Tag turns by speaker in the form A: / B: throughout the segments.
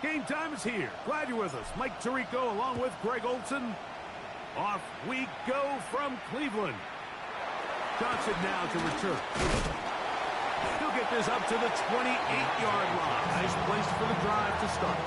A: Game time is here. Glad you're with us. Mike Tirico along with Greg Olson. Off we go from Cleveland. Johnson now to return. He'll get this up to the 28-yard line. Nice place for the drive to start.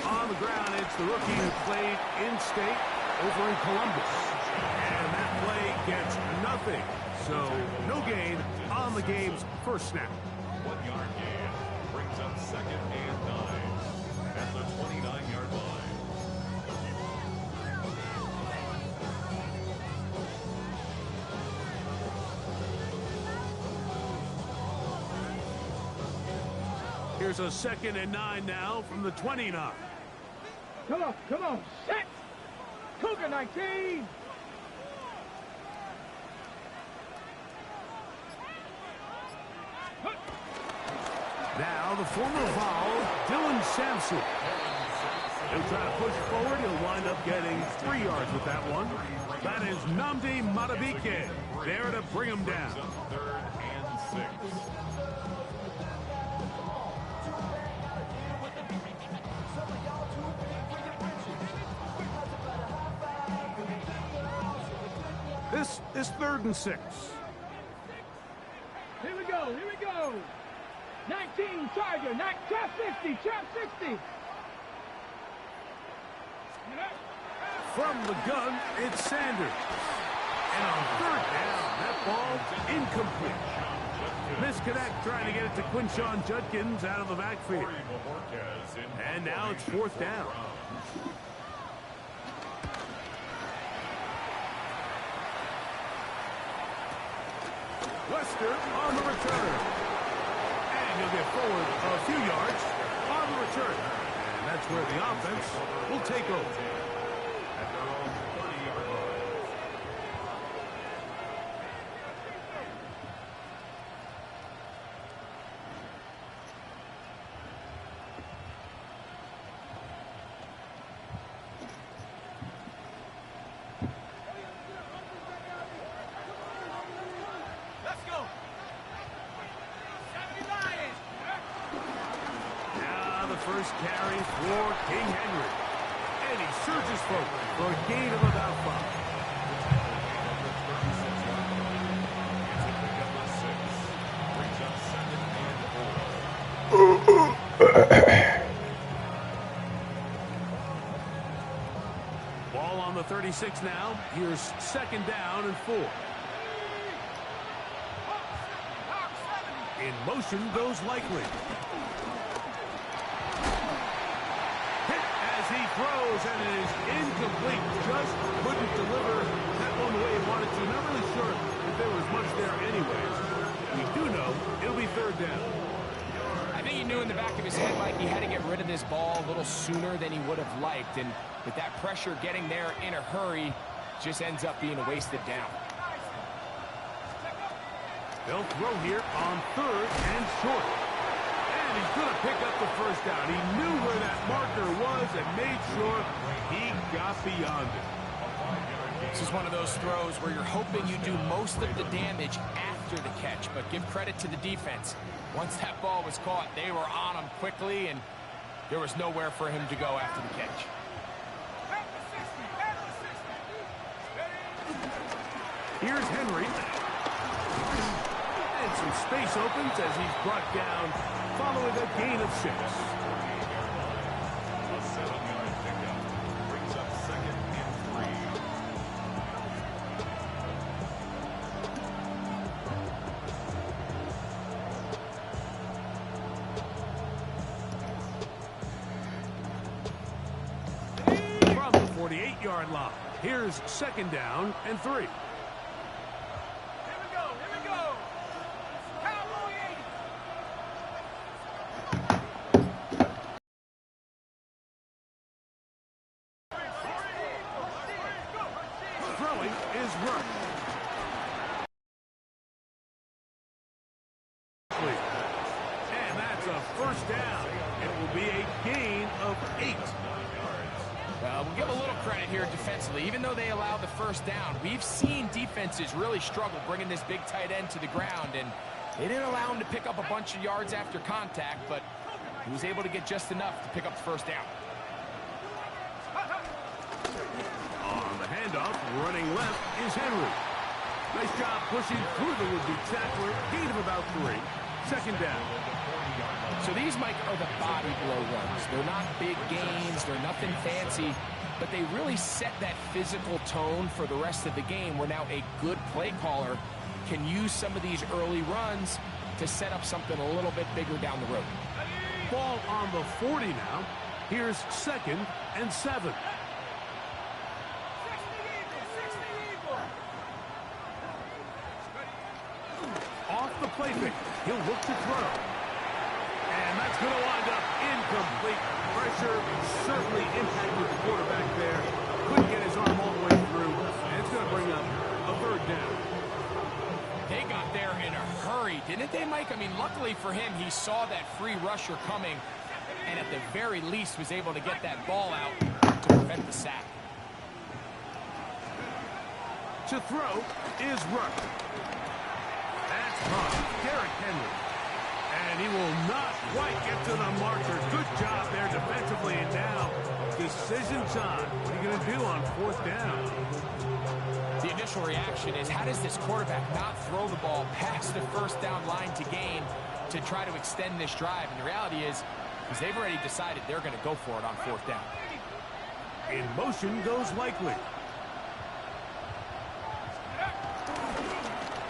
A: On the ground, it's the rookie who played in-state over in Columbus. And that play gets nothing. So, no gain on the game's first snap.
B: 1 yard gain brings up 2nd and 9 at the 29-yard line.
A: Here's a 2nd and 9 now from the 29.
C: Come on, set! Cougar 19!
A: Now the former Vol, Dylan Sampson. He'll try to push forward. He'll wind up getting 3 yards with that one. That is Nnamdi Madubuike there to bring him down.
B: 3rd and 6.
A: This 3rd and 6.
C: Here we go. 19, Charger, trap 60, trap 60.
A: From the gun, it's Sanders. And on 3rd down, that ball incomplete. Misconnect trying to get it to Quinshawn Judkins out of the backfield. And now it's 4th down. Wester on the return. And he'll get forward a few yards on the return. And that's where the offense will take over.
B: At their own 30-yard line.
A: First carry for King Henry. And he surges forward for a gain of about 5. Ball on the 36 now. Here's 2nd down and 4. In motion goes Likely. He throws, and it is incomplete. Just couldn't deliver that one the way he wanted to. Not really sure if there was much there anyways. We do know it'll be 3rd down.
D: I think he knew in the back of his head, Mike, he had to get rid of this ball a little sooner than he would have liked. And with that pressure getting there in a hurry, just ends up being a wasted down.
A: They'll throw here on 3rd and short. And he's going to pick up the 1st down. He knew where that marker was and made sure he got beyond it.
D: This is one of those throws where you're hoping you do most of the damage after the catch, but give credit to the defense. Once that ball was caught, they were on him quickly, and there was nowhere for him to go after the catch.
A: Here's Henry. And some space opens as he's brought down following a gain of 6.
B: A 7-yard pickup brings up 2nd and 3.
A: From the 48-yard line, here's 2nd down and 3. First down. It will be a gain of 8.
D: We'll give a little credit here defensively. Even though they allowed the first down, we've seen defenses really struggle bringing this big tight end to the ground, and they didn't allow him to pick up a bunch of yards after contact, but he was able to get just enough to pick up the first down.
A: On the handoff, running left is Henry. Nice job pushing through the would-be tackler. Gain of about 3. Second down.
D: So these, Mike, are the body blow runs. They're not big gains. They're nothing fancy. But they really set that physical tone for the rest of the game where now a good play caller can use some of these early runs to set up something a little bit bigger down the road.
A: Ball on the 40 now. Here's 2nd and 7. Off the play fake. He'll look to throw. And that's going to wind up incomplete. Pressure certainly impacted the quarterback there. Couldn't get his arm all the way through. And it's going to bring up a 3rd down.
D: They got there in a hurry, didn't they, Mike? I mean, luckily for him, he saw that free rusher coming and at the very least was able to get that ball out to prevent the sack.
A: To throw is Ruck. That's Ruck. Derrick Henry. And he will not quite get to the marker. Good job there defensively. And now, decision time. What are you going to do on 4th down?
D: The initial reaction is, how does this quarterback not throw the ball past the first down line to gain to try to extend this drive? And the reality is they've already decided they're going to go for it on 4th down.
A: In motion goes Likely.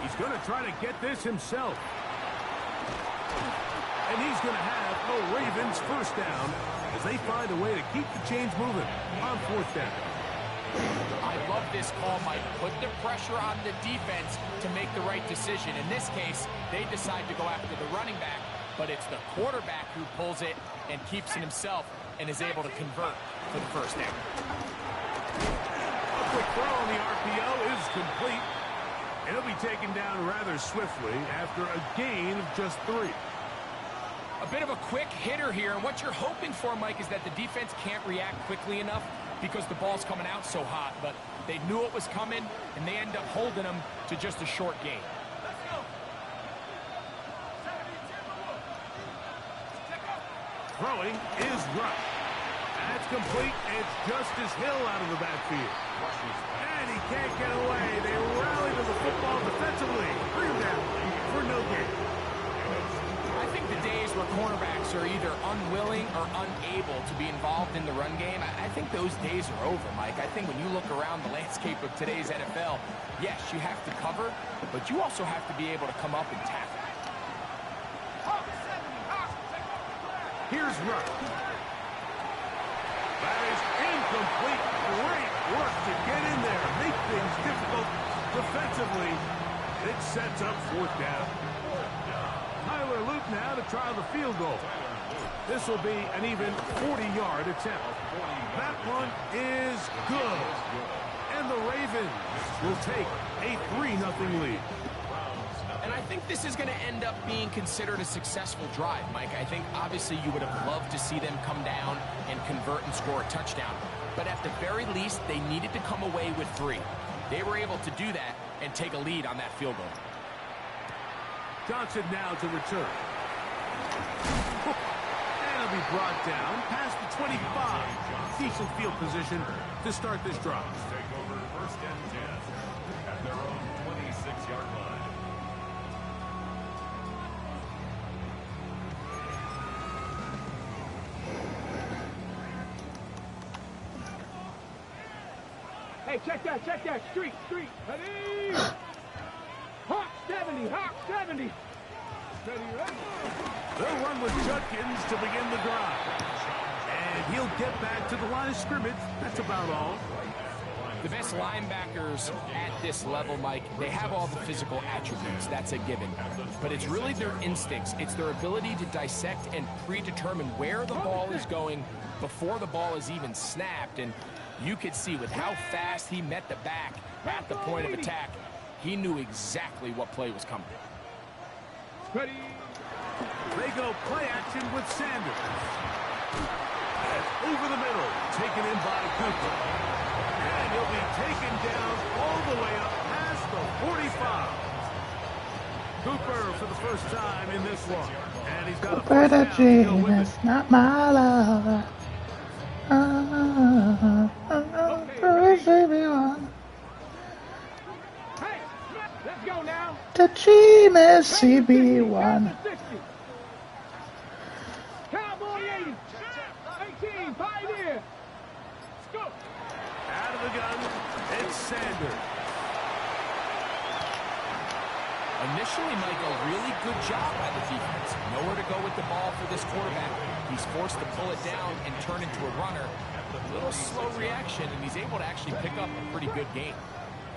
A: He's going to try to get this himself. And he's going to have a Ravens first down as they find a way to keep the chains moving on 4th down.
D: I love this call, Mike. Put the pressure on the defense to make the right decision. In this case, they decide to go after the running back, but it's the quarterback who pulls it and keeps it himself and is able to convert for the first down.
A: A quick throw on the RPO is complete. And it'll be taken down rather swiftly after a gain of just 3.
D: A bit of a quick hitter here, and what you're hoping for, Mike, is that the defense can't react quickly enough because the ball's coming out so hot, but they knew it was coming, and they end up holding them to just a short gain.
A: Throwing is Ruck. That's complete. It's Justice Hill out of the backfield. And he can't get away. They rally to the football defensively. Bring him down for no gain.
D: I think the days where cornerbacks are either unwilling or unable to be involved in the run game, I think those days are over, Mike. I think when you look around the landscape of today's NFL, yes, you have to cover, but you also have to be able to come up and tackle.
A: Here's Ruck. That is incomplete. Great work to get in there. Make things difficult defensively. It sets up 4th down. Tyler Luke now to try the field goal. This will be an even 40-yard attempt. That one is good. And the Ravens will take a 3-0 lead.
D: And I think this is going to end up being considered a successful drive, Mike. I think obviously you would have loved to see them come down and convert and score a touchdown. But at the very least, they needed to come away with 3. They were able to do that and take a lead on that field goal.
A: Johnson now to return. And he'll be brought down past the 25. Decent field position to start this drive.
B: Take over 1st and 10 at their own 26-yard line.
C: Hey, check that, street. Ready? Hawk 70, Hawk 70. Ready, ready?
A: They'll run with Judkins to begin the drive. And he'll get back to the line of scrimmage. That's about all.
D: The best linebackers at this level, Mike, they have all the physical attributes. That's a given. But it's really their instincts. It's their ability to dissect and predetermine where the ball is going before the ball is even snapped. And you could see with how fast he met the back at the point of attack, he knew exactly what play was coming.
C: Ready?
A: They go play action with Sanders. And over the middle, taken in by Cooper. And he'll be taken down all the way up past the 45. Cooper for the first time in this one. And he's got
E: Cooper the genius, not my lover.
C: Hey, let's go now.
E: The genius CB1.
C: Cowboy 80. 18, Pioneer. Let's go.
A: Out of the gun, it's Sanders.
D: Initially, Mike, a really good job by the defense. Nowhere to go with the ball for this quarterback. He's forced to pull it down and turn into a runner. A little slow reaction, and he's able to actually pick up a pretty good gain.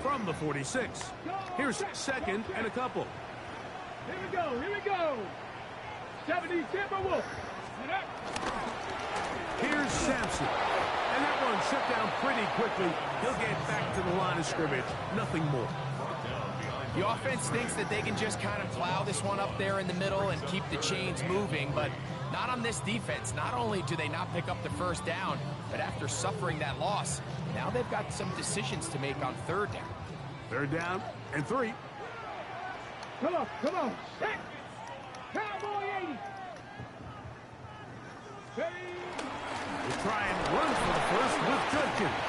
A: From the 46. Here's second and a couple.
C: Here we go, here we go. 70 Timberwolves.
A: Here's Sampson. And that one shut down pretty quickly. He'll get back to the line of scrimmage. Nothing more.
D: The offense thinks that they can just kind of plow this one up there in the middle and keep the chains moving, but not on this defense. Not only do they not pick up the first down, but after suffering that loss, now they've got some decisions to make on third down.
A: Third down and 3.
C: Come on, come on. Set. Cowboy 80. Hey.
A: We'll try and run for the first with Judkins.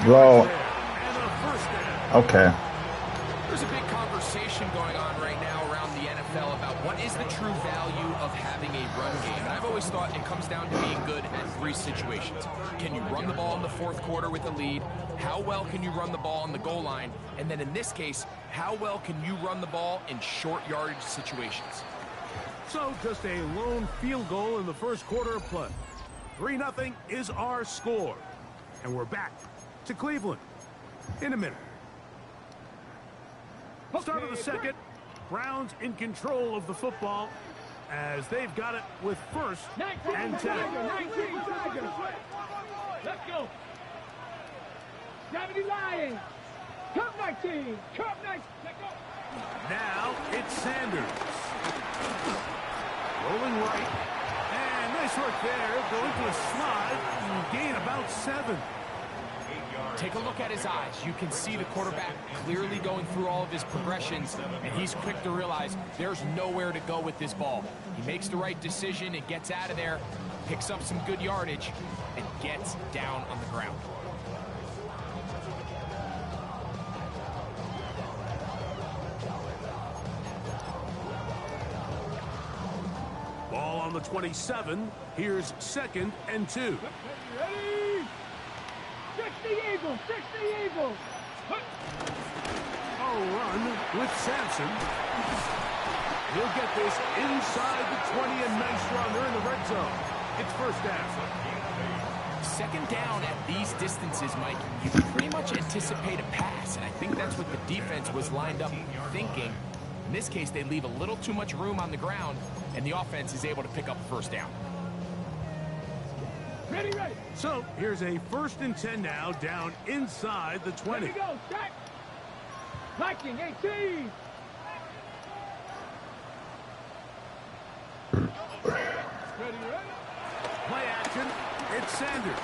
E: Bro.
A: And a first down.
E: Okay.
D: There's a big conversation going on right now around the NFL about what is the true value of having a run game. And I've always thought it comes down to being good at 3 situations. Can you run the ball in the fourth quarter with a lead? How well can you run the ball on the goal line? And then in this case, how well can you run the ball in short yardage situations?
A: So just a lone field goal in the first quarter of play. 3-0 is our score. And we're back to Cleveland in a minute. Start of the second. Browns in control of the football as they've got it with first and 10.
C: 19 Tigers. Let's go. 70 Lions. Cup 19. Cup 19. Let's go.
A: Now it's Sanders. Rolling right. And nice work there. Going to a slide and gain about 7.
D: Take a look at his eyes. You can see the quarterback clearly going through all of his progressions, and he's quick to realize there's nowhere to go with this ball. He makes the right decision and gets out of there, picks up some good yardage, and gets down on the ground.
A: Ball on the 27. Here's second and 2.
C: Ready? 60 Eagles. 60 Eagles.
A: A run with Sampson. He'll get this inside the 20, a nice run. They're in the red zone. It's first down.
D: Second down at these distances, Mike, you can pretty much anticipate a pass, and I think that's what the defense was lined up thinking. In this case, they leave a little too much room on the ground, and the offense is able to pick up a first down.
C: Ready, ready.
A: So here's a first and 10 now, down inside the 20.
C: Here we go. Set. Viking 18. Ready, ready.
A: Play action. It's Sanders.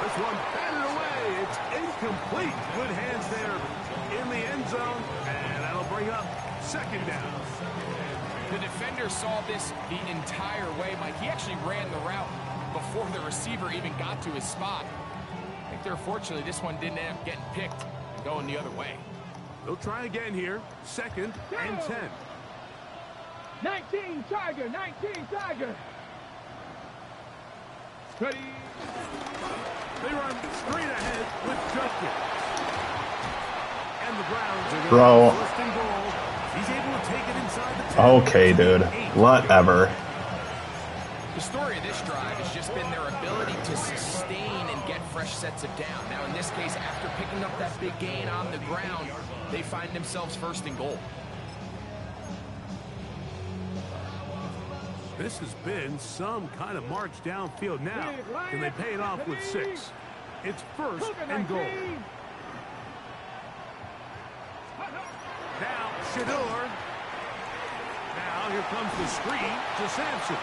A: This one batted away. It's incomplete. Good hands there in the end zone, and that'll bring up second down.
D: The defender saw this the entire way, Mike. He actually ran the route before the receiver even got to his spot. I think fortunately this one didn't end up getting picked and going the other way.
A: They'll try again here. Second and 10.
C: 19 Tiger. 19 Tiger. Ready.
A: They run straight ahead with Judkins. And the Browns are
E: Bro.
A: going first and goal. He's able to take it inside the 10.
E: Okay, dude. Whatever.
D: The story of this drive has just been their ability to sustain and get fresh sets of down. Now, in this case, after picking up that big gain on the ground, they find themselves first and goal.
A: This has been some kind of march downfield now. Can they pay it off with 6? It's first and goal. Now, Shador. Now, here comes the screen to Sampson.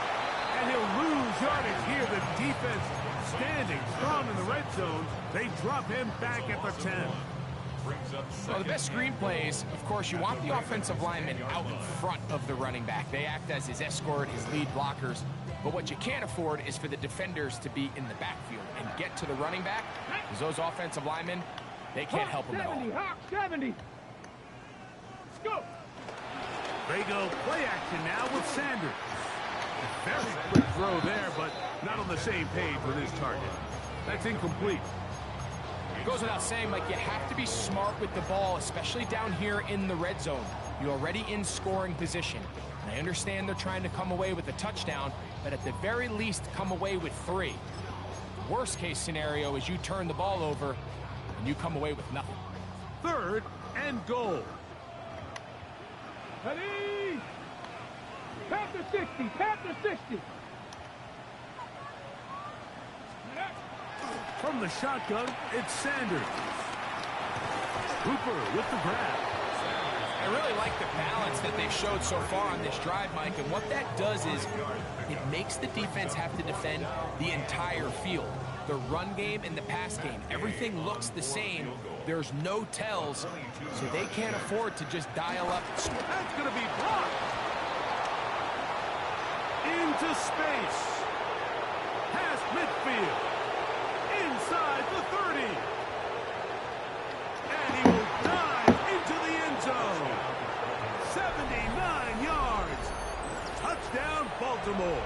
A: And he'll lose yardage here. The defense standing strong in the red zone. They drop him back at the 10.
D: Well, the best screenplay is, of course, you want the offensive lineman out in front of the running back. They act as his escort, his lead blockers. But what you can't afford is for the defenders to be in the backfield and get to the running back, because those offensive linemen, they can't help him at all.
C: Hawk 70. Let's go.
A: They go play action now with Sanders. A very quick throw there, but not on the same page with his target. That's incomplete.
D: It goes without saying, Mike, you have to be smart with the ball, especially down here in the red zone. You're already in scoring position. And I understand they're trying to come away with a touchdown, but at the very least, come away with 3. Worst case scenario is you turn the ball over and you come away with nothing.
A: 3rd and goal.
C: Ready? Panther 60, Panther 60.
A: From the shotgun, it's Sanders. Hooper with the grab.
D: I really like the balance that they've showed so far on this drive, Mike, and what that does is it makes the defense have to defend the entire field. The run game and the pass game, everything looks the same. There's no tells, so they can't afford to just dial up.
A: That's going to be blocked. Into space. Past midfield. Inside the 30. And he will dive into the end zone. 79 yards. Touchdown, Baltimore.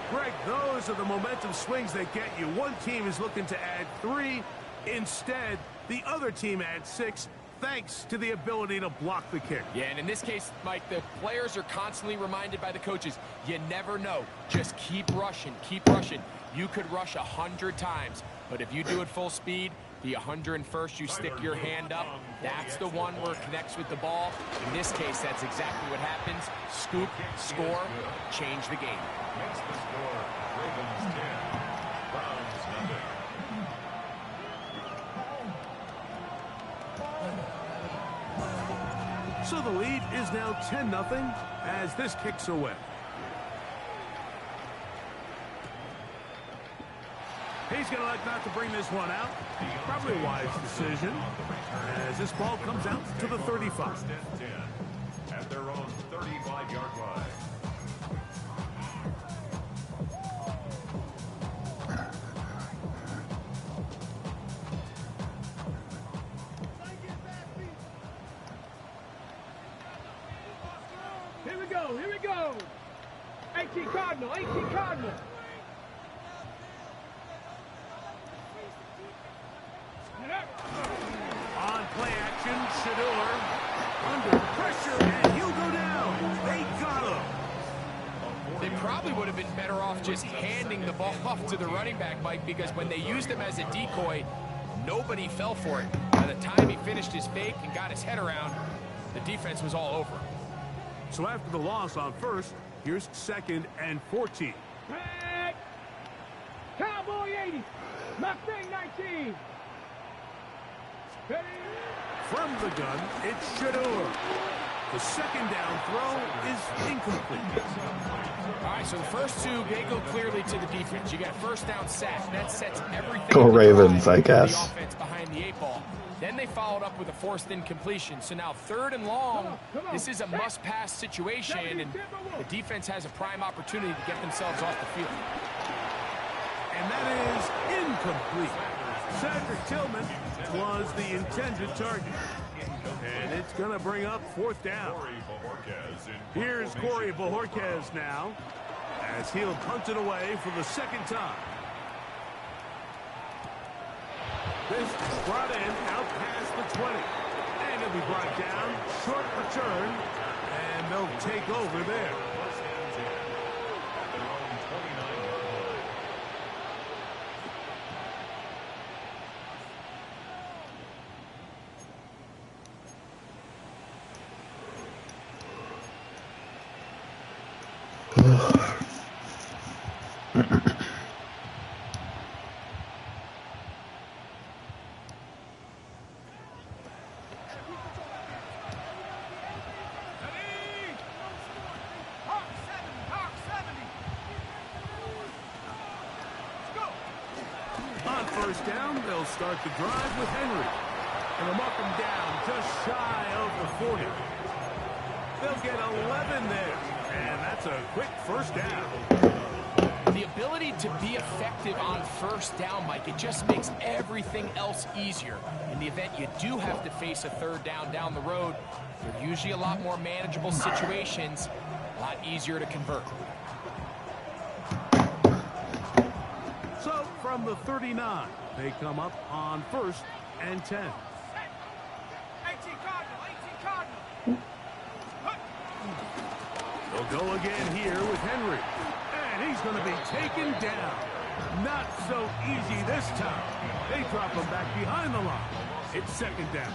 A: Greg, those are the momentum swings that get you. One team is looking to add 3. Instead, the other team adds 6, thanks to the ability to block the kick.
D: Yeah, and in this case, Mike, the players are constantly reminded by the coaches, you never know. Just keep rushing, keep rushing. You could rush 100 times, but if you do it full speed, the 101st, you stick your hand up. That's the one where it connects with the ball. In this case, that's exactly what happens. Scoop, score, change the game.
B: Makes the score Ravens 10, Browns nothing.
A: So the lead is now 10-0 as this kicks away. He's going to like not to bring this one out. Probably a wise decision as this ball comes out to the 35.
B: 10 at their own 35-yard line.
C: Here we go. 18 Cardinal, 18 Cardinal.
A: On play action, Shador under pressure, and he'll go down. They got him.
D: They probably would have been better off just handing the ball off to the running back, Mike, because when they used him as a decoy, nobody fell for it. By the time he finished his fake and got his head around, the defense was all over him.
A: So after the loss on first, here's 2nd and 14.
C: Back. Cowboy 80. Mustang 19. Ready?
A: From the gun, it's Shador. The 2nd down throw is incomplete.
D: All right, so the first 2, they go clearly to the defense. You got a 1st down sack. That sets everything.
E: Go Ravens, I
D: the
E: guess.
D: offense behind the 8 ball. Then they followed up with a 4th incompletion. So now 3rd and long, this is a must-pass situation, and the defense has a prime opportunity to get themselves off the field.
A: And that is incomplete. Cedric Tillman was the intended target. And it's going to bring up 4th down. Here's Corey Bojorquez now as he'll punt it away for the 2nd time. This is brought in out past the 20. And it'll be brought down. Short return. And they'll take over there. On first down, they'll start the drive with Henry. And they'll mark him down just shy of the 40. They'll get 11 there. And that's a quick first down.
D: The ability to be effective on first down, Mike, it just makes everything else easier. In the event you do have to face a third down the road, they're usually a lot more manageable situations, a lot easier to convert.
A: So from the 39, they come up on 1st and 10.
C: 18 Cardinal.
A: They'll go again here with Henry. And he's going to be taken down. Not so easy this time. They drop him back behind the line. It's second down.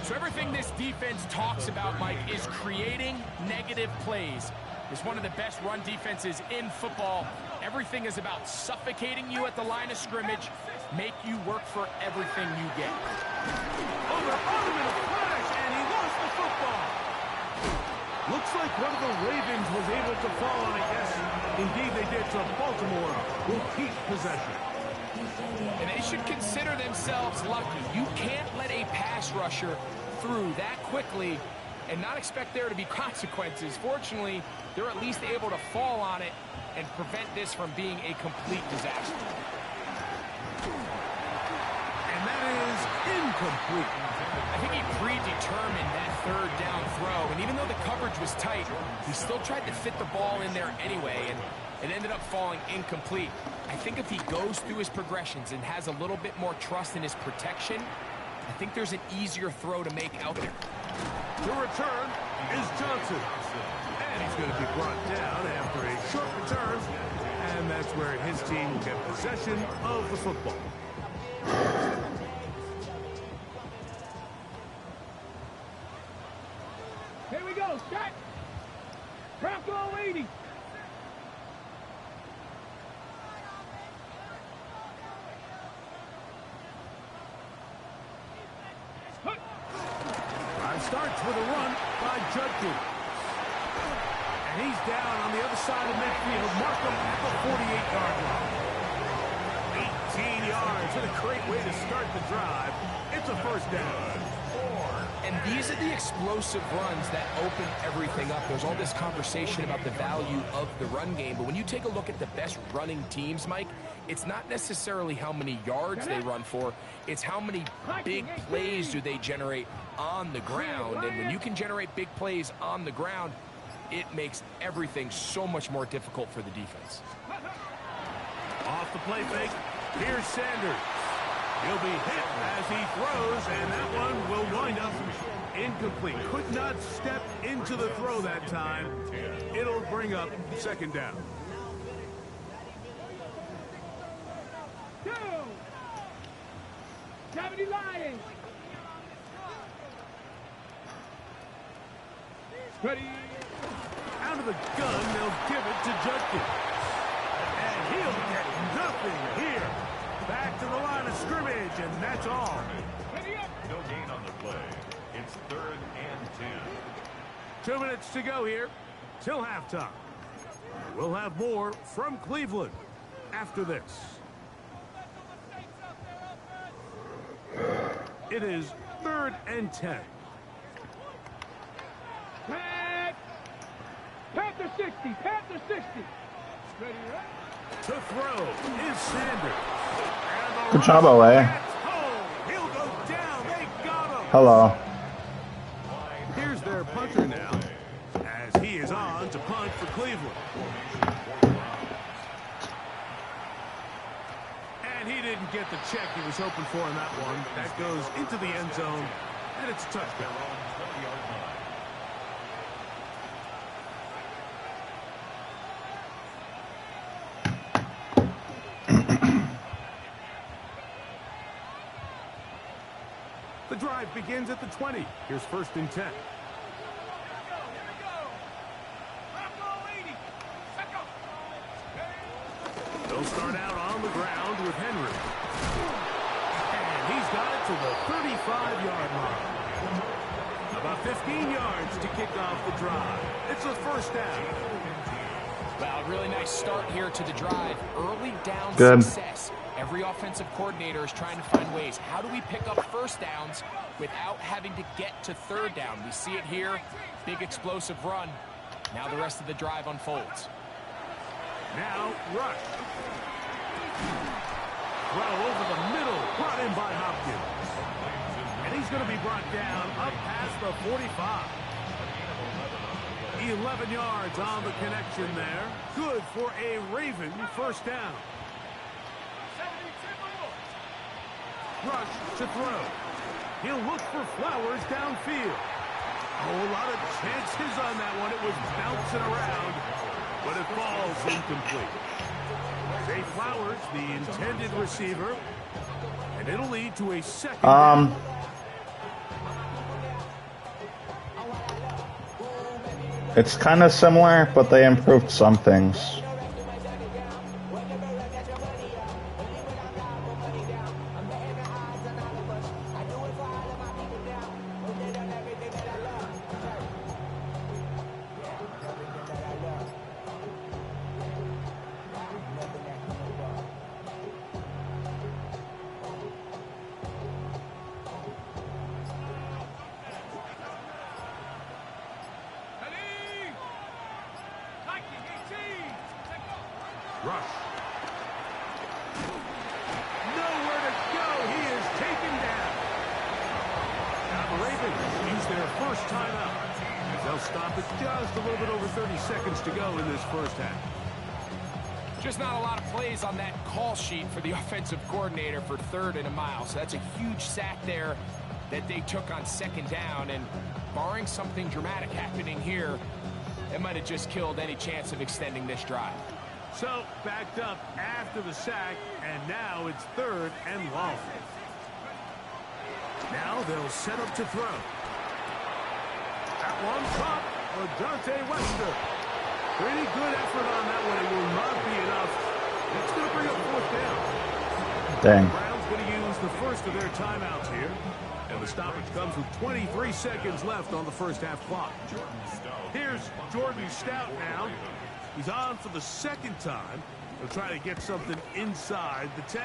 D: So everything this defense talks about, Mike, is creating negative plays. It's one of the best run defenses in football. Everything is about suffocating you at the line of scrimmage, make you work for everything you get.
A: Over him in a flash, and he lost the football. Looks like one of the Ravens was able to fall on it. Yes, indeed they did. So Baltimore will keep possession.
D: And they should consider themselves lucky. You can't let a pass rusher through that quickly and not expect there to be consequences. Fortunately, they're at least able to fall on it and prevent this from being a complete disaster.
A: And that is incomplete.
D: I think he predetermined that third down throw, and even though the coverage was tight, he still tried to fit the ball in there anyway, and it ended up falling incomplete. I think if he goes through his progressions and has a little bit more trust in his protection, I think there's an easier throw to make out there.
A: To return is Johnson. And he's going to be brought down after a short return, and that's where his team will get possession of the football.
C: Here we go, set. Bronco 80.
A: Drive starts with a run by Judkins. And he's down on the other side of midfield. Markham at the 48-yard line. 18 yards. And a great way to start the drive. It's a first down.
D: And these are the explosive runs that open everything up. There's all this conversation about the value of the run game, but when you take a look at the best running teams, Mike, it's not necessarily how many yards they run for, it's how many big plays do they generate on the ground. And when you can generate big plays on the ground, it makes everything so much more difficult for the defense.
A: Off the play fake, here's Sanders. He'll be hit as he throws, and that one will wind up incomplete. Could not step into the throw that time. It'll bring up second down.
C: 2. 70 Lions. Ready.
A: Out of the gun, they'll give it to Judkins. And he'll get nothing here. Back to the line of scrimmage, and that's all.
B: No gain on the play. It's 3rd and 10.
A: 2 minutes to go here till halftime. We'll have more from Cleveland after this. It is 3rd and 10.
C: Panther 60. Panther 60. Ready, right?
A: To throw is Sanders.
E: Good job, LA.
A: He'll go down. They got him.
E: Hello.
A: Here's their punter now, as he is on to punt for Cleveland. And he didn't get the check he was hoping for in that one. That goes into the end zone, and it's a touchdown. The drive begins at the 20. Here's 1st and 10. They'll start out on the ground with Henry. And he's got it to the 35-yard line. About 15 yards to kick off the drive. It's a first down.
D: Well, really nice start here to the drive. Early down
E: Good.
D: success. Every offensive coordinator is trying to find ways. How do we pick up first downs without having to get to third down? We see it here. Big explosive run. Now the rest of the drive unfolds.
A: Now, rush. Throw over the middle, brought in by Hopkins. And he's going to be brought down up past the 45. 11 yards on the connection there. Good for a Raven first down. Rush to throw. He'll look for Flowers downfield. Oh, a lot of chances on that one. It was bouncing around, but it falls incomplete. Zay Flowers, the intended receiver, and it'll lead to a second.
E: It's kind of similar, but they improved some things.
A: Rush. Nowhere to go. He is taken down. Now the Ravens use their first timeout. They'll stop it just a little bit over 30 seconds to go in this first half.
D: Just not a lot of plays on that call sheet for the offensive coordinator for 3rd and a mile. So that's a huge sack there that they took on 2nd down. And barring something dramatic happening here, it might have just killed any chance of extending this drive.
A: So, backed up after the sack, and now it's 3rd and long. Now they'll set up to throw. That one caught for Dante Wester. Pretty good effort on that one. It will not be enough. It's going to bring up 4th down.
E: Dang.
A: The Browns going to use the first of their timeouts here. And the stoppage comes with 23 seconds left on the first half clock. Here's Jordan Stout now. He's on for the 2nd time. He'll try to get something inside the 10.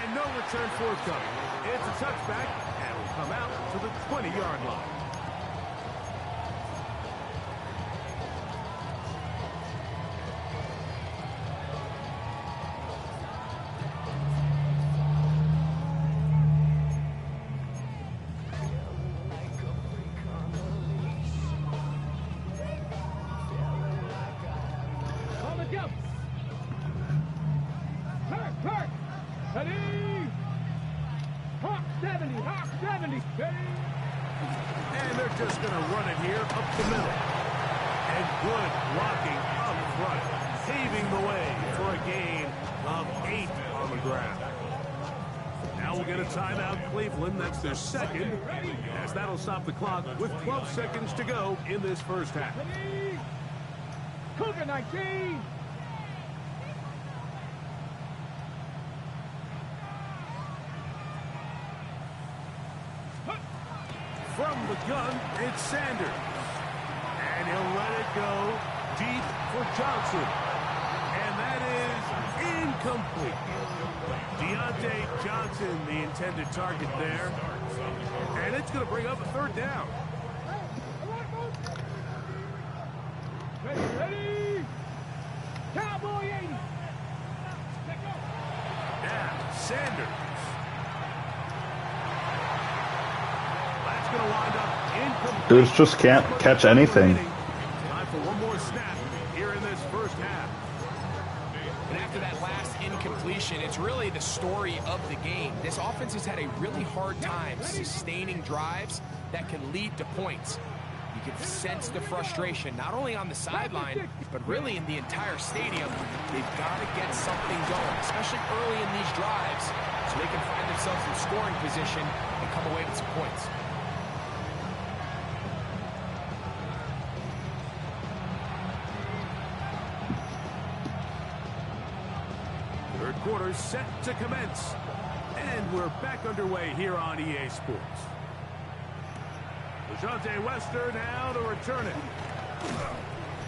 A: And no return forthcoming. It's a touchback, and will come out to the 20-yard line. And they're just going to run it here up the middle. And good blocking up front, paving the way for a gain of 8 on the ground. Now we'll get a timeout, Cleveland. That's their 2nd, as that'll stop the clock with 12 seconds to go in this first half.
C: Cougar 19.
A: From the gun, it's Sanders. And he'll let it go deep for Johnson. And that is incomplete. Deontay Johnson, the intended target there. And it's going to bring up a 3rd down.
C: Ready? Cowboy 80.
A: Now, Sanders. That's going to wind up incomplete.
E: Dudes just can't catch anything.
A: Time for one more snap here in this first half.
D: And after that last incompletion, it's really the story of the game. This offense has had a really hard time sustaining drives that can lead to points. You can sense the frustration, not only on the sideline, but really in the entire stadium. They've got to get something going, especially early in these drives, so they can find themselves in scoring position and come away with some points.
A: Third quarter set to commence. And we're back underway here on EA Sports. Dante Wester now to return it.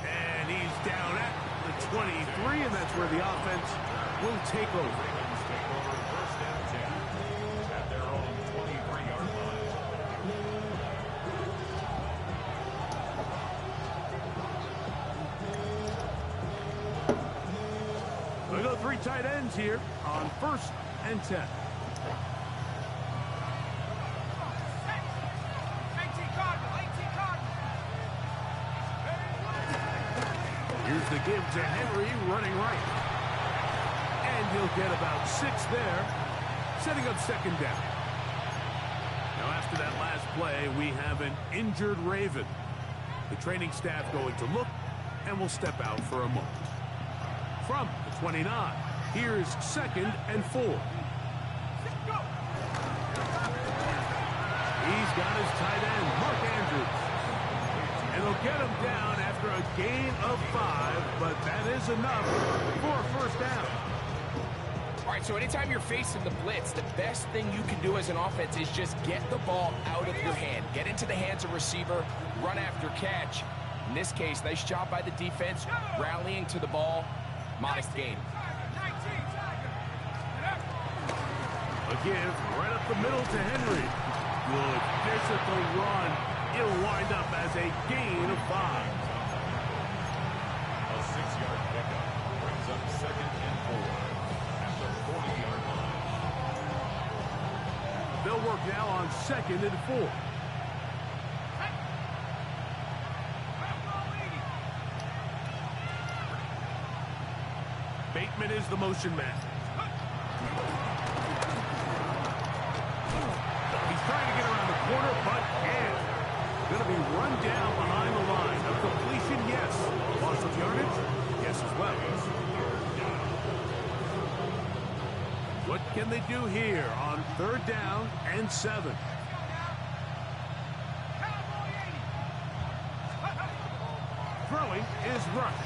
A: And he's down at the 23, and that's where the offense will take over.
B: Ravens take over first and 10 at their own 23-yard line.
A: We go 3 tight ends here on first and 10. Here's the give to Henry running right. And he'll get about 6 there, setting up second down. Now after that last play, we have an injured Raven. The training staff going to look and will step out for a moment. From the 29, here's second and 4. He's got his tight end, Mark Andrews. And they'll get him down after a gain of 5, but that is enough for a first down.
D: All right, so anytime you're facing the blitz, the best thing you can do as an offense is just get the ball out of your hand. Get into the hands of receiver, run after catch. In this case, nice job by the defense, rallying to the ball. Modest gain.
A: A give right up the middle to Henry. Good physical run. It'll wind up as a gain of 5.
B: A 6-yard pickup brings up second and 4 at the 40-yard line.
A: They'll work now on second and 4. Bateman is the motion man. He's trying to get around the corner, but can't. Going to be run down behind the line. A completion, yes. Loss of yardage, yes as well. What can they do here on third down and 7? Throwing is Rush.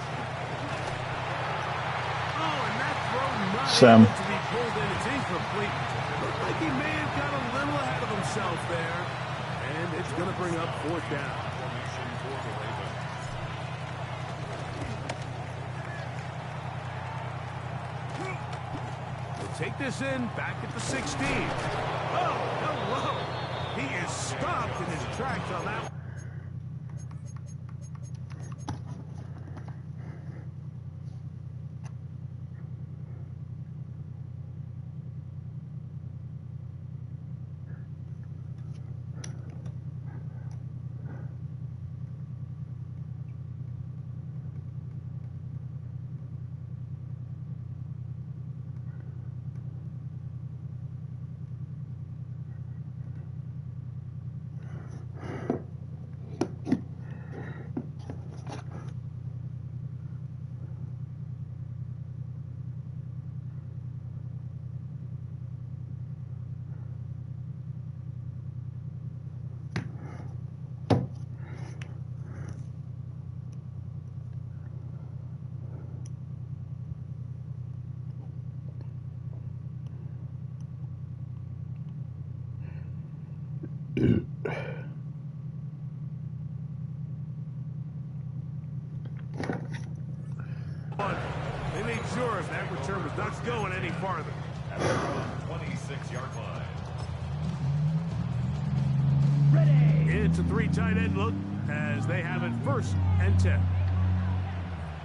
A: Oh, and that throw not
E: Sam.
A: able to be pulled in. It's incomplete. Looked like he may have got a little ahead of himself there. And it's going to bring up fourth down.
B: Formation for the Ravens.
A: We'll take this in back at the 16. Oh, hello. He is stopped in his tracks on that one. They made sure that return was not going any farther.
B: At their own 26-yard line.
C: Ready.
A: It's a 3 tight end look as they have it first and 10.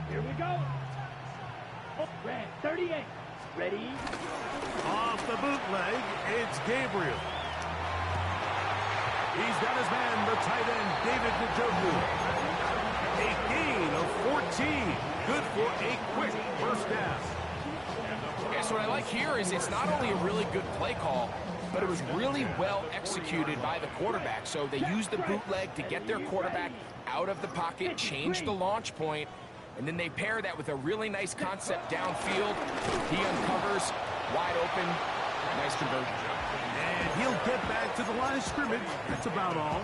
C: Here we go. Oh, red 38. Ready.
A: Off the bootleg, it's Gabriel. He's got his man, the tight end, David Njoku. A gain of 14. Good for a quick first down.
D: Yeah, so what I like here is it's not only a really good play call, but it was really well executed by the quarterback. So they used the bootleg to get their quarterback out of the pocket, change the launch point, and then they pair that with a really nice concept downfield. He uncovers, wide open, nice conversion.
A: And he'll get back to the line of scrimmage. That's about all.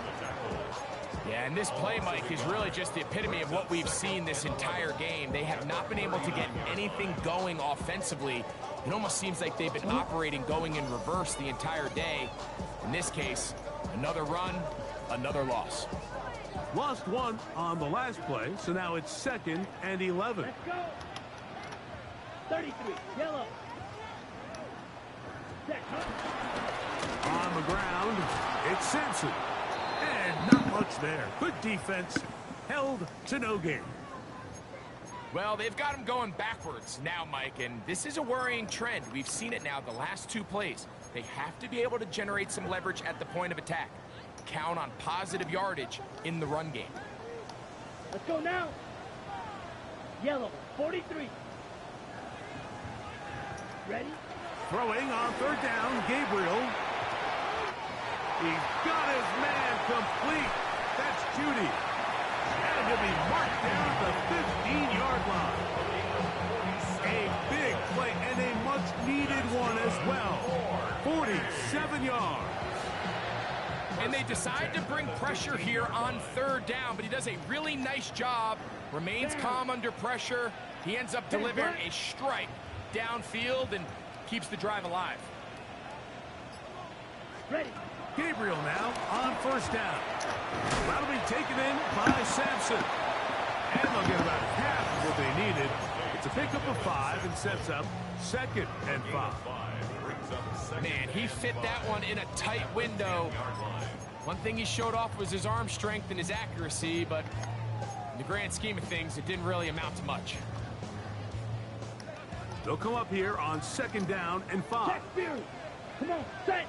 D: Yeah, and this play, Mike, is really just the epitome of what we've seen this entire game. They have not been able to get anything going offensively. It almost seems like they've been operating going in reverse the entire day. In this case, another run, another loss.
A: Lost one on the last play, so now it's second and 11.
C: Let's go. 33, yellow. Set.
A: On the ground, it's Sampson. And not much there. Good defense. Held to no gain.
D: Well, they've got him going backwards now, Mike, and this is a worrying trend. We've seen it now the last 2 plays. They have to be able to generate some leverage at the point of attack. Count on positive yardage in the run game.
C: Let's go now. Yellow, 43. Ready?
A: Throwing on third down, Gabriel. He's got his man complete. That's Judy. And he'll be marked down at the 15-yard line. A big play and a much-needed one as well. 47 yards.
D: And they decide to bring pressure here on third down, but he does a really nice job. Remains calm under pressure. He ends up delivering a strike downfield and keeps the drive alive.
C: Ready.
A: Gabriel now on first down. That'll be taken in by Sampson. And they'll get about half of what they needed. It's a pickup of 5 and sets up 2nd and 5.
D: Man, he fit that one in a tight window. One thing he showed off was his arm strength and his accuracy, but in the grand scheme of things, it didn't really amount to much.
A: They'll come up here on 2nd down and 5.
C: Check Fury. Come on, set.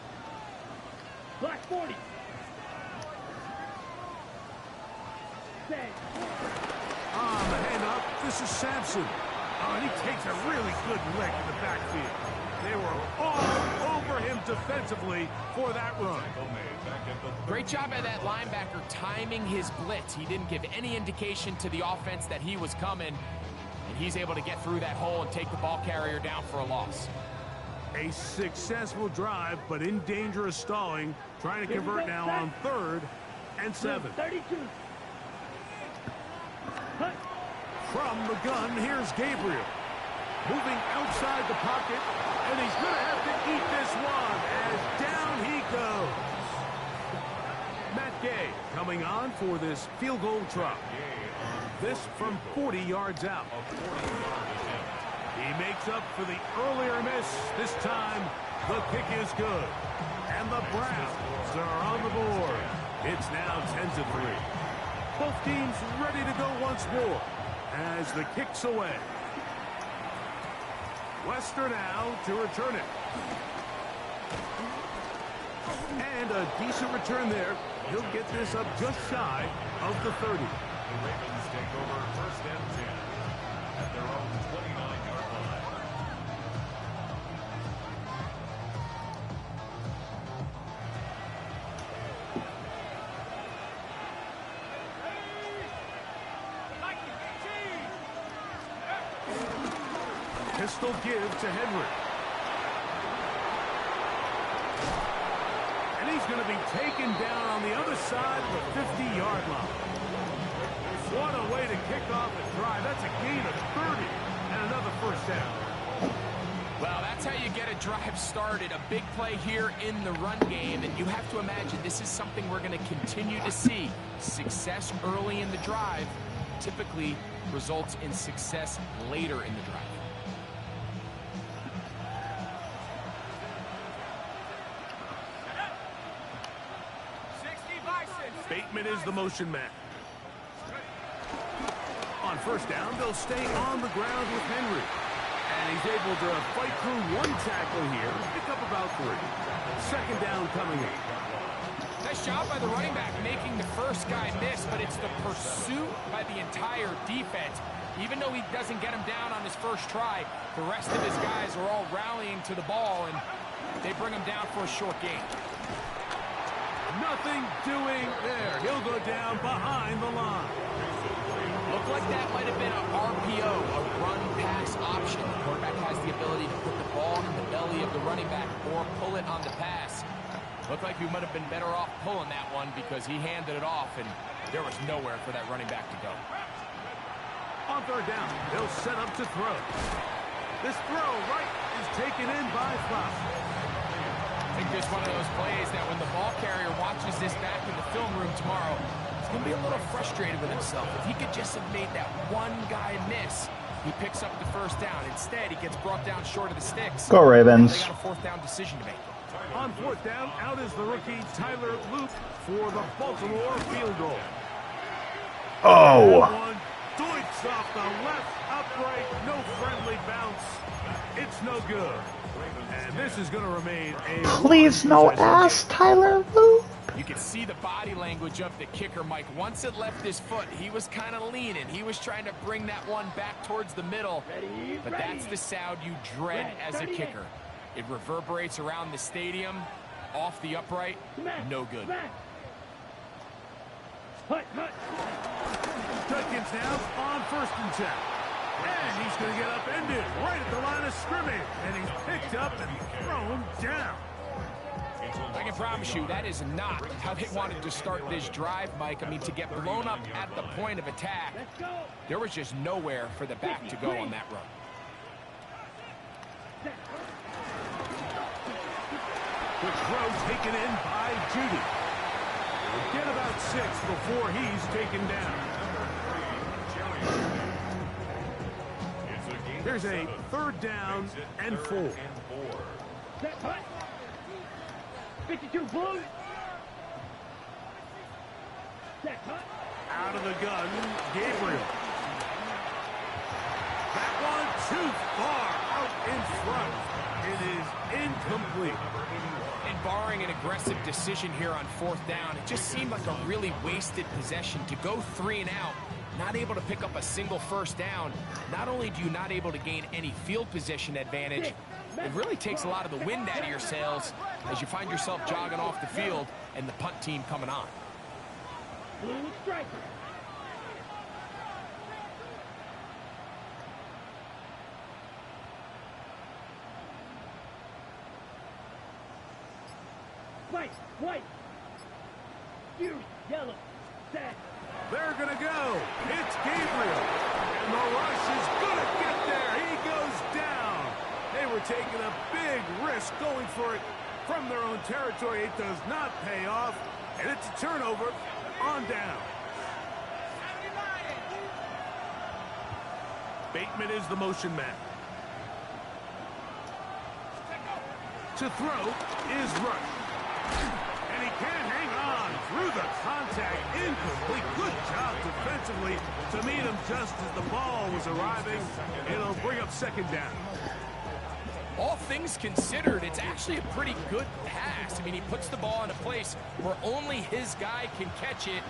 C: Black 40. Set.
A: On the hand up, this is Sampson. Oh, and he takes a really good lick in the backfield. They were all over him defensively for that run.
D: Great job by that linebacker timing his blitz. He didn't give any indication to the offense that he was coming, and he's able to get through that hole and take the ball carrier down for a loss.
A: A successful drive, but in danger of stalling. Trying to convert now on 3rd and 7.
C: 32. Cut.
A: From the gun, here's Gabriel. Moving outside the pocket, and he's going to have to eat this one as down he goes. Matt Gay coming on for this field goal try. This from 40 yards out. He makes up for the earlier miss. This time, the kick is good. And the Browns are on the board. It's now 10-3. Both teams ready to go once more as the kick's away. Wester now to return it. And a decent return there. He'll get this up just shy of the 30.
B: The Ravens take over 1st and 10 at their own 29-yard line.
A: Pistol give to Henry. And he's going to be taken down on the other side of the 50-yard line. What a way to kick off a drive. That's a gain of 30 and another 1st down.
D: Well, that's how you get a drive started. A big play here in the run game, and you have to imagine this is something we're going to continue to see. Success early in the drive typically results in success later in the drive.
A: Bateman is the motion man. On 1st down, they'll stay on the ground with Henry. And he's able to fight through one tackle here, pick up about 3. 2nd down coming in.
D: Nice job by the running back making the first guy miss, but it's the pursuit by the entire defense. Even though he doesn't get him down on his first try, the rest of his guys are all rallying to the ball, and they bring him down for a short gain.
A: Nothing doing there. He'll go down behind the line.
D: Looked like that might have been a RPO, a run-pass option. The quarterback has the ability to put the ball in the belly of the running back or pull it on the pass. Looked like he might have been better off pulling that one because he handed it off, and there was nowhere for that running back to go.
A: On 3rd down, they'll set up to throw. This throw right is taken in by Flock.
D: I think this is one of those plays that when the ball carrier watches this back in the film room tomorrow, he's going to be a little frustrated with himself. If he could just have made that one guy miss, He picks up the first down. Instead, he gets brought down short of the sticks.
E: Go Ravens.
D: They got a fourth down decision to make.
A: On fourth down, out is the rookie Tyler Loop for the Baltimore field goal.
E: Oh.
A: That one doinks off the left upright, no friendly bounce. It's no good. And this is going to remain a...
E: Please no ass, Tyler Loop.
D: You can see the body language of the kicker, Mike. Once it left his foot, he was kind of leaning. He was trying to bring that one back towards the middle. But that's the sound you dread as a kicker. It reverberates around the stadium, off the upright, no good.
A: Judkins now on 1st and 10. And he's going to get upended right at the line of scrimmage. And he's picked up and thrown down.
D: I can promise you that is not how they wanted to start this drive, Mike. I mean, to get blown up at the point of attack, there was just nowhere for the back to go on that run.
A: The throw taken in by Judy. We'll get about 6 before he's taken down. There's a 3rd down and 4.
C: 52 Blue.
A: Out of the gun, Gabriel. That one too far out in front. It is incomplete.
D: And barring an aggressive decision here on 4th down, it just seemed like a really wasted possession to go 3 and out, not able to pick up a single 1st down. Not only do you not able to gain any field position advantage, it really takes a lot of the wind out of your sails as you find yourself jogging off the field and the punt team coming on.
C: Blue striker. White. Yellow. Set.
A: They're going to go. It's Gabriel. And the rush is going to get there. He goes down. They were taking a big risk going for it from their own territory. It does not pay off. And it's a turnover on down. Bateman is the motion man. To throw is Rush. And he can't hang on through the contact. Incomplete. Good job defensively to meet him just as the ball was arriving. It'll bring up 2nd down.
D: All things considered, it's actually a pretty good pass. I mean, he puts the ball in a place where only his guy can catch it.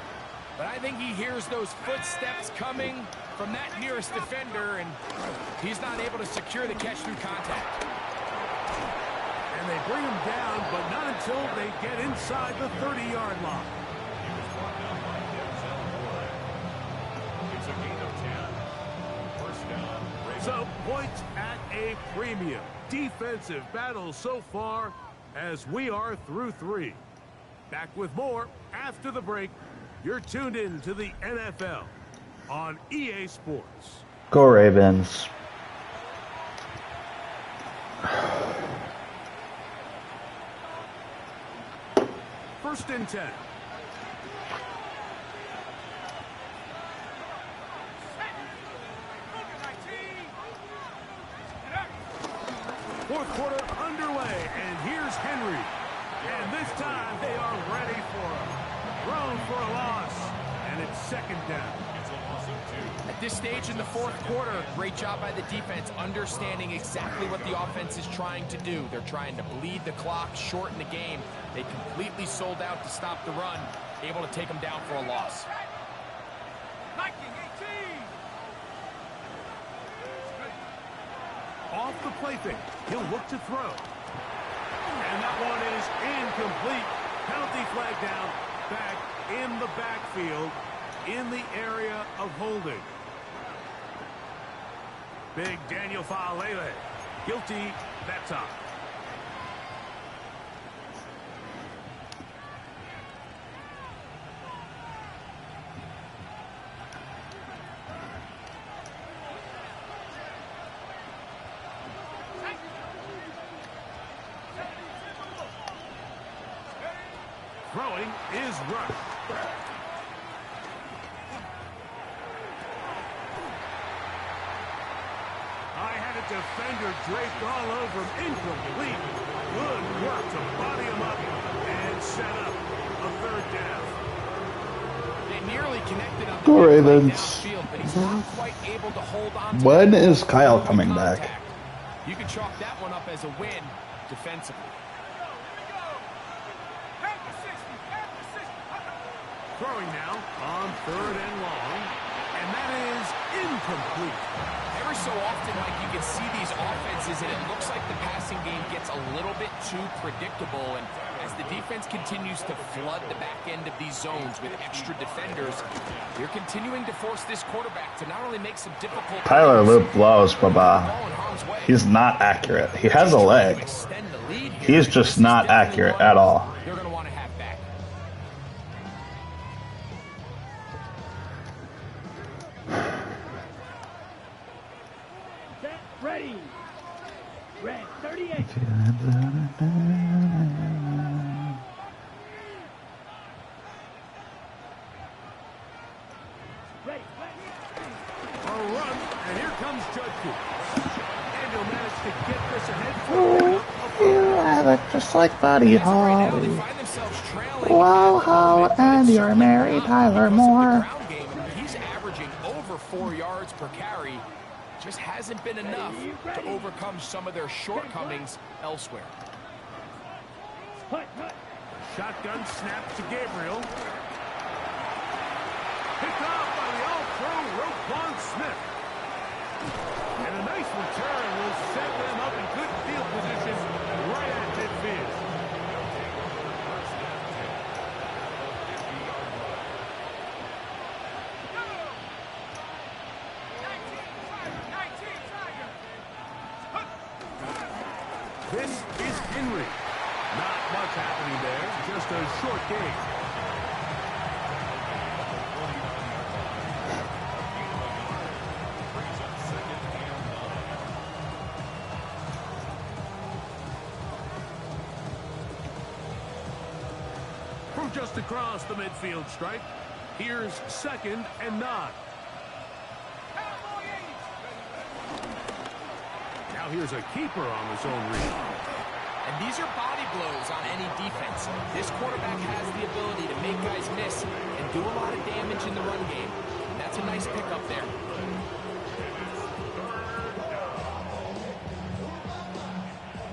D: But I think he hears those footsteps coming from that nearest defender, and he's not able to secure the catch through contact.
A: And they bring him down, but not until they get inside the 30-yard line.
B: It's a gain of 10. 1st down.
A: So points at a premium. Defensive battle so far as we are through 3. Back with more after the break. You're tuned in to the NFL on EA Sports.
E: Go Ravens.
A: 1st and 10. Fourth quarter underway, and here's Henry. And this time they are ready for him. Thrown for a loss, and it's 2nd down.
B: It's a loss of 2.
D: At this stage in the 4th quarter, great job by the defense, understanding exactly what the offense is trying to do. They're trying to bleed the clock, shorten the game. They completely sold out to stop the run, able to take them down for a loss.
A: Off the play fake, he'll look to throw. And that one is incomplete. Penalty flag down, back in the backfield, in the area of holding. Big Daniel Faalele, guilty that time. Throwing is Rush. defender draped all over him. Incomplete. Good work to body him up and set up a third down.
D: They nearly connected on the
E: Go
D: big play
E: Ravens.
D: downfield, but he's not quite able to hold on to
E: When
D: that
E: is
D: ball
E: Kyle
D: through the
E: coming
D: contact.
E: back?
D: You can chalk that one up as a win defensively.
A: Throwing now on 3rd and long, and that is incomplete.
D: Every so often, Mike, you can see these offenses, and it looks like the passing game gets a little bit too predictable. And as the defense continues to flood the back end of these zones with extra defenders, they're continuing to force this quarterback to not only make some difficult
E: Tyler
D: plays,
E: Loop blows,
D: but
E: Baba.
D: ball in harm's way.
E: He's not accurate. He has a leg.
D: Extend the lead here.
E: He's just not accurate at all.
D: They're going to want to have back.
C: Set, ready. Red 38. Ready.
A: A run, and here comes Judkins. And he'll manage to get this ahead for
E: You look just like Buddy
D: As of right now, they
E: Holly.
D: find themselves trailing
E: Whoa,
D: at the
E: ho,
D: moment, but
E: and
D: it's
E: you're
D: certainly
E: Mary
D: not
E: Tyler
D: because of the
E: Moore.
D: ground game. I mean, he's averaging over 4 yards per carry. Just hasn't been enough to overcome some of their shortcomings elsewhere.
C: Hut, hut.
A: shotgun snap to Gabriel. Picked off by the all-pro Roquan Smith. And a nice return will set them up in good field position right at midfield. This is Henry. Not much happening there, just a short game. From just across the midfield stripe, here's 2nd and 9. Now here's a keeper on his own read.
D: And these are body blows on any defense. This quarterback has the ability to make guys miss and do a lot of damage in the run game. And that's a nice pickup there.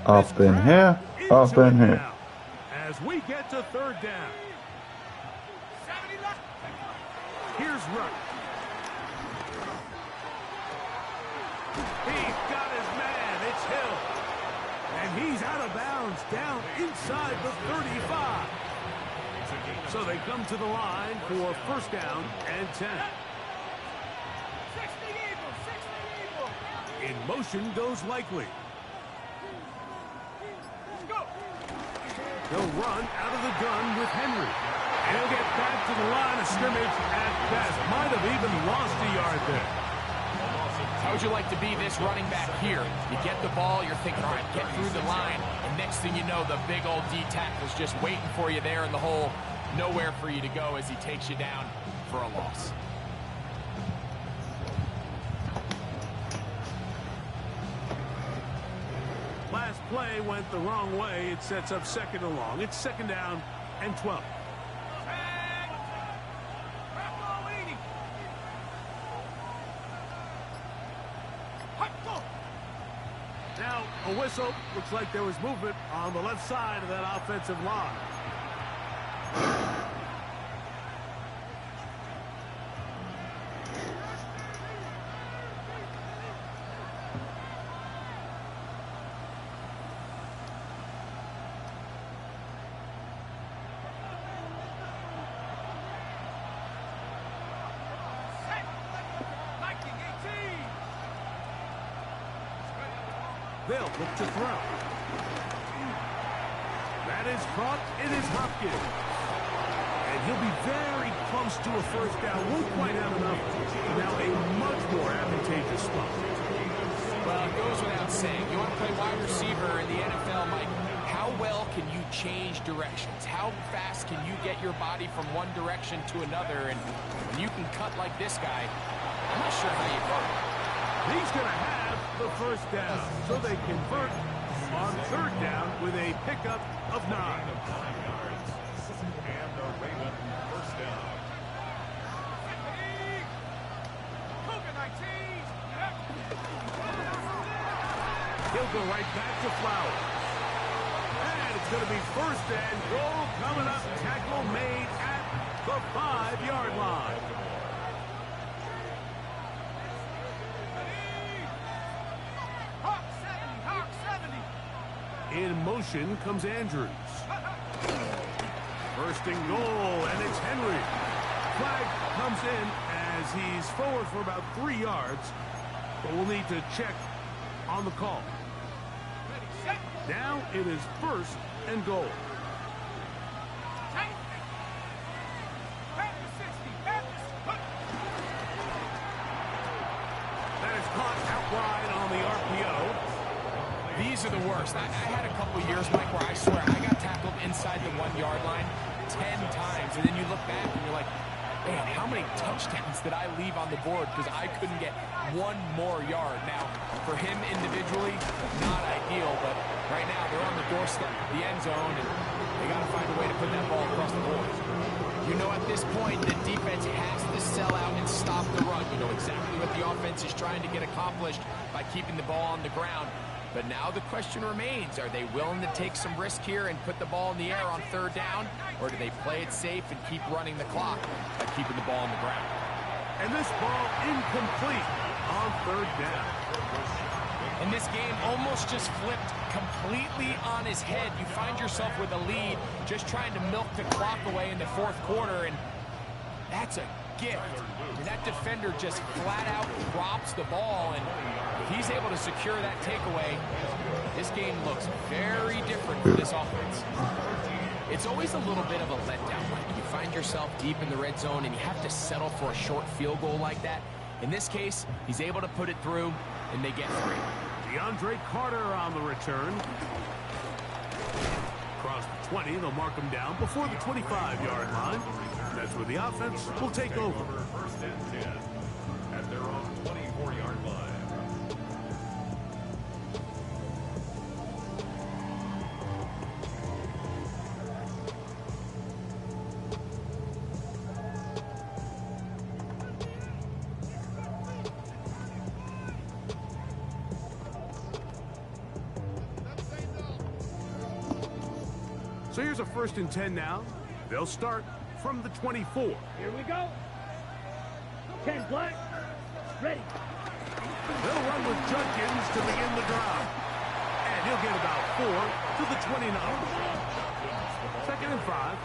E: Up in here, up in here.
A: Now, as we get to 3rd down. Here's Ruck. He's got his man. It's Hill. And he's out of bounds down inside the 35. So they come to the line for 1st down and 10. In motion goes Likely. They'll run out of the gun with Henry. And he'll get back to the line of scrimmage at best. Might have even lost a yard there.
D: How would you like to be this running back here? You get the ball, you're thinking, all right, get through the line. And next thing you know, the big old D-tackle's just waiting for you there in the hole. Nowhere for you to go as he takes you down for a loss.
A: Last play went the wrong way. It sets up 2nd and long. It's 2nd down and 12. Now, a whistle. Looks like there was movement on the left side of that offensive line. They'll look to throw. That is caught. It is Hopkins. And he'll be very close to a 1st down. Won't quite have enough. Now a much more advantageous spot.
D: Well, it goes without saying. You want to play wide receiver in the NFL, Mike. How well can you change directions? How fast can you get your body from one direction to another? And when you can cut like this guy, I'm not sure how you cut.
A: He's going to have the first down. So they convert on third down with a pickup of 9.
B: And the Raven first down.
A: He'll go right back to Flowers. And it's going to be first and goal coming up. Tackle made at the 5-yard line. In motion comes Andrews. First and goal, and it's Henry. Flag comes in as he's forward for about 3 yards, but we'll need to check on the call. Now it is first and goal. That is caught out wide on the RPO.
D: These are the worst. I had a couple years, Mike, where I swear I got tackled inside the 1-yard line 10 times, and then you look back and you're like, man, how many touchdowns did I leave on the board because I couldn't get one more yard? Now, for him individually, not ideal, but right now they're on the doorstep, the end zone, and they got to find a way to put that ball across the board. You know at this point the defense has to sell out and stop the run. You know exactly what the offense is trying to get accomplished by keeping the ball on the ground. But now the question remains, are they willing to take some risk here and put the ball in the air on third down? Or do they play it safe and keep running the clock by keeping the ball on the ground?
A: And this ball incomplete on third down.
D: And this game almost just flipped completely on his head. You find yourself with a lead, just trying to milk the clock away in the fourth quarter, and that's a gift. And that defender just flat out drops the ball, and if he's able to secure that takeaway, this game looks very different for this offense. It's always a little bit of a letdown. Like you find yourself deep in the red zone and you have to settle for a short field goal like that. In this case, he's able to put it through, and they get 3.
A: DeAndre Carter on the return. Across the 20, they'll mark him down before the 25-yard line. That's where the offense will take over.
B: First and 10 at their own 24-yard line.
A: So here's a first and 10 now. They'll start from the 24.
C: Here we go. 10 black. Ready.
A: They'll run with Judkins to begin the drive. And he'll get about 4 to the 29. Second and 5.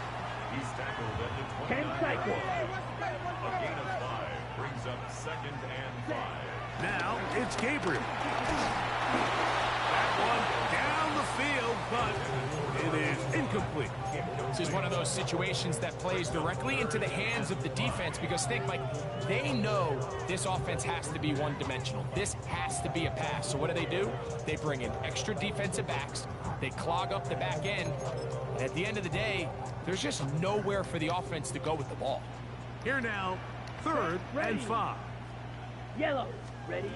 B: He's tackled at the
C: 10
B: 29.
C: cycle.
B: A gain of 5 brings up second and 5.
A: Now it's Gabriel. That one down the field, but it is incomplete.
D: This is one of those situations that plays directly into the hands of the defense because think, Mike, they know this offense has to be one-dimensional. This has to be a pass. So what do? They bring in extra defensive backs. They clog up the back end. And at the end of the day, there's just nowhere for the offense to go with the ball.
A: Here now, third and 5.
C: Yellow. Ready.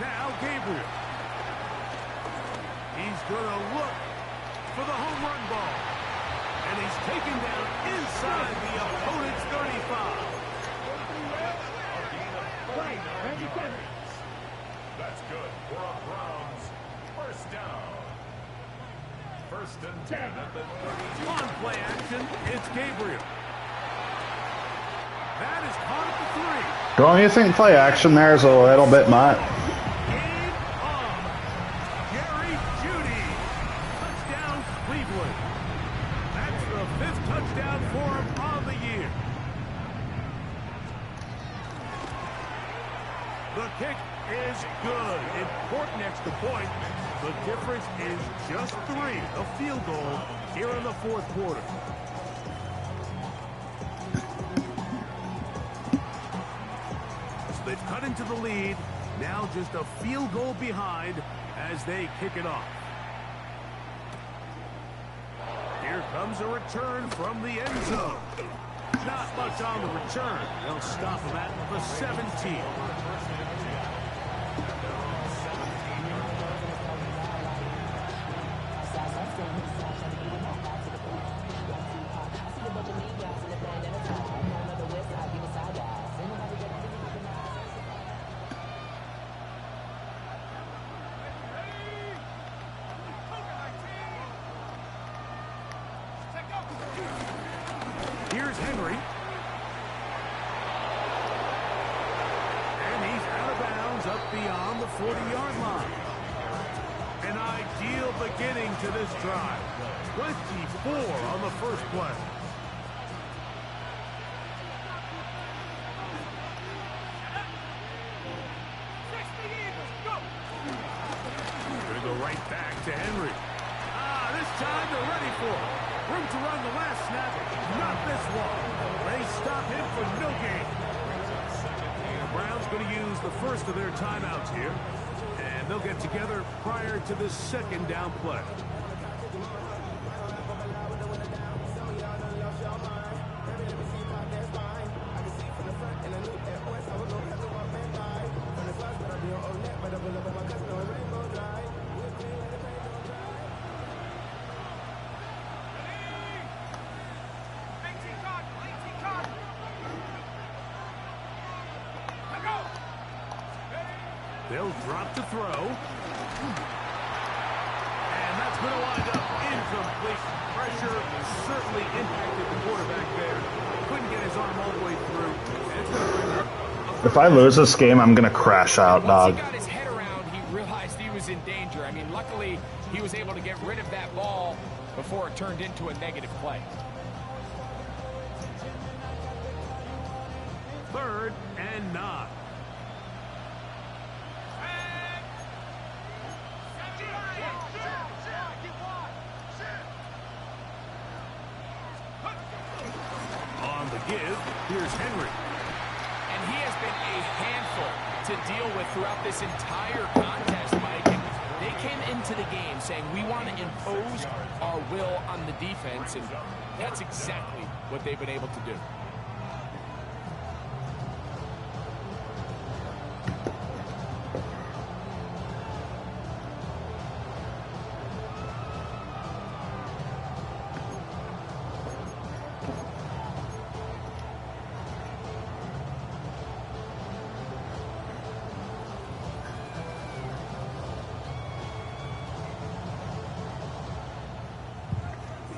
A: Now Gabriel. He's going to look for the home run ball. And he's taken down inside the opponent's 35.
C: Right. 27.
B: That's good for a Browns first down. First and 10 at the 32.
A: On play action, it's Gabriel. That is caught at the 3.
E: Don't you think play action there is a little bit much?
A: Game on. Jerry Jeudy. Touchdown, Cleveland. That's the 5th touchdown for him on the year. The kick is good. Important extra point. The difference is just 3. A field goal here in the fourth quarter. So they've cut into the lead. Now just a field goal behind as they kick it off. Here comes a return from the end zone. Not much on the return. They'll stop him at the 17. 40-yard line. An ideal beginning to this drive. 24 on the first play. Gonna go right back to Henry. This time they're ready for it. Room to run the last snap. Not this one. They stop him for no gain. The Browns going to use the first of their timeouts here. And they'll get together prior to the second down play. They'll drop to throw. And that's going to wind up incomplete. Pressure certainly impacted the quarterback there. Couldn't get his arm all the way through. And it's going to bring up
E: If I lose this game, I'm going to crash out, dog.
D: Once he got his head around, he realized he was in danger. I mean, luckily, he was able to get rid of that ball before it turned into a negative play.
A: 3rd and 9. On the give, here's Henry.
D: And he has been a handful to deal with throughout this entire contest, Mike. And they came into the game saying, we want to impose our will on the defense, and that's exactly what they've been able to do.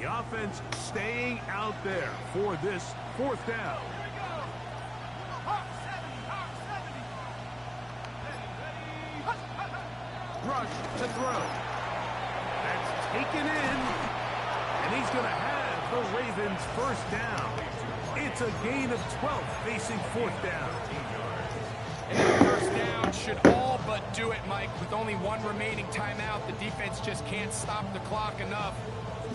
A: Offense staying out there for this 4th down. Rush to throw. That's taken in. And he's going to have the Ravens first down. It's a gain of 12 facing 4th down.
D: And that first down should all but do it, Mike. With only one remaining timeout, the defense just can't stop the clock enough.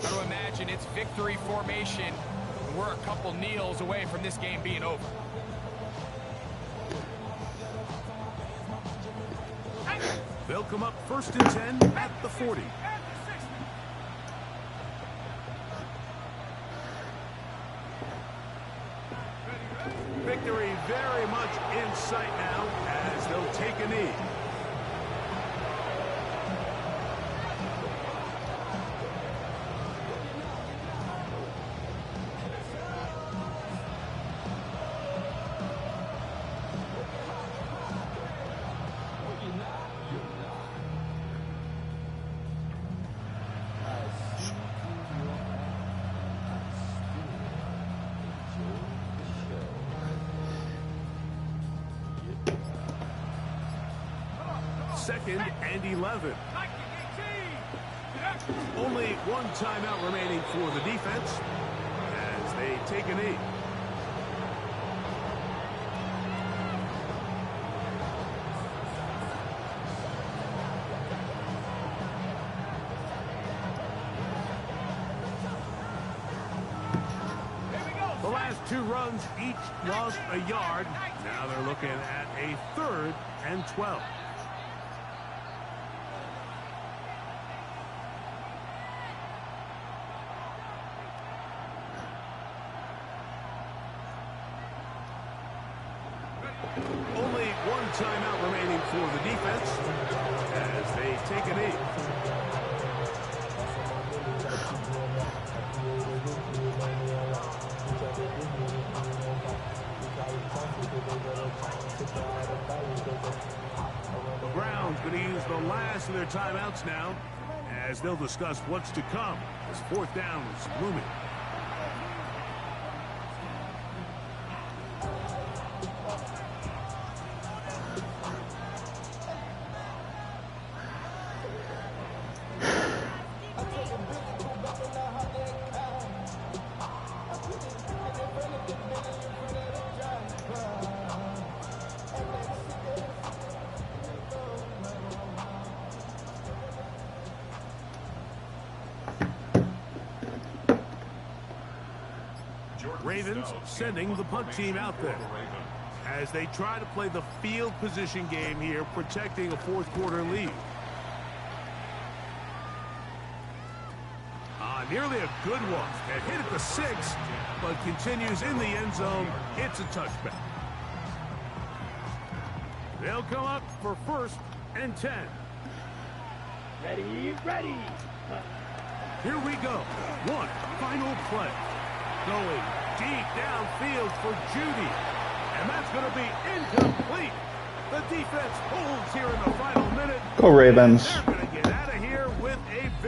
D: Got to imagine it's victory formation, and we're a couple kneels away from this game being over.
A: They'll come up 1st and 10 at the 40. Victory very much in sight now as they'll take a knee. Second and 11. Only one timeout remaining for the defense as they take a knee. The last 2 runs each lost a yard. Now they're looking at a 3rd and 12. Only one timeout remaining for the defense as they take a knee. The Browns going to use the last of their timeouts now as they'll discuss what's to come as 4th down is looming. Ravens sending the punt team out there as they try to play the field position game here, protecting a fourth quarter lead. Nearly a good one. It hit at the 6, but continues in the end zone. It's a touchback. They'll come up for 1st and 10.
C: Ready, ready.
A: Here we go. One final play. Going deep downfield for Judy. And that's going to be incomplete. The defense holds here in the final minute.
E: Go Ravens.
A: They're going to get out of here with a victory.